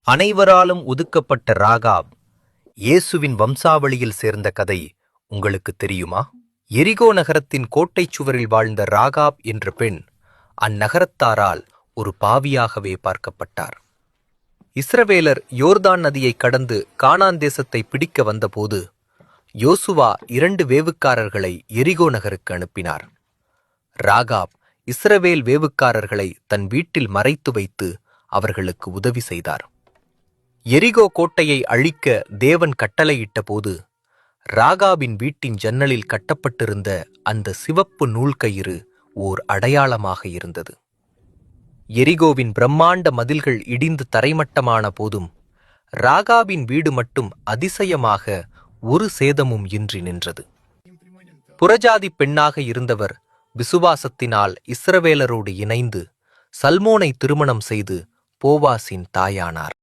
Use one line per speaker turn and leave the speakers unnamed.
அனைவராலும் ஒதுக்கப்பட்ட ராகாப் இயேசுவின் வம்சாவளியில் சேர்ந்த கதை உங்களுக்கு தெரியுமா? எரிகோ நகரத்தின் கோட்டைச் சுவரில் வாழ்ந்த ராகாப் என்ற பெண் அந்நகரத்தாரால் ஒரு பாவியாகவே பார்க்கப்பட்டார். இஸ்ரவேலர் யோர்தான் நதியை கடந்து கானான் தேசத்தை பிடிக்க வந்தபோது யோசுவா 2 வேவுக்காரர்களை எரிகோ நகருக்கு அனுப்பினார். ராகாப் இஸ்ரவேல் வேவுக்காரர்களை தன் வீட்டில் மறைத்து வைத்து அவர்களுக்கு உதவி செய்தார். எரிகோ கோட்டையை அழிக்க தேவன் கட்டளையிட்ட போது ராகாபின் வீட்டின் ஜன்னலில் கட்டப்பட்டிருந்த அந்த சிவப்பு நூல்கயிறு ஓர் அடையாளமாக இருந்தது. எரிகோவின் பிரம்மாண்ட மதில்கள் இடிந்து தரைமட்டமான போதும் ராகாபின் வீடு மட்டும் அதிசயமாக ஒரு சேதமும் இன்றி நின்றது. புறஜாதி பெண்ணாக இருந்தவர் விசுவாசத்தினால் இஸ்ரவேலரோடு இணைந்து சல்மோனை திருமணம் செய்து போவாசின் தாயானார்.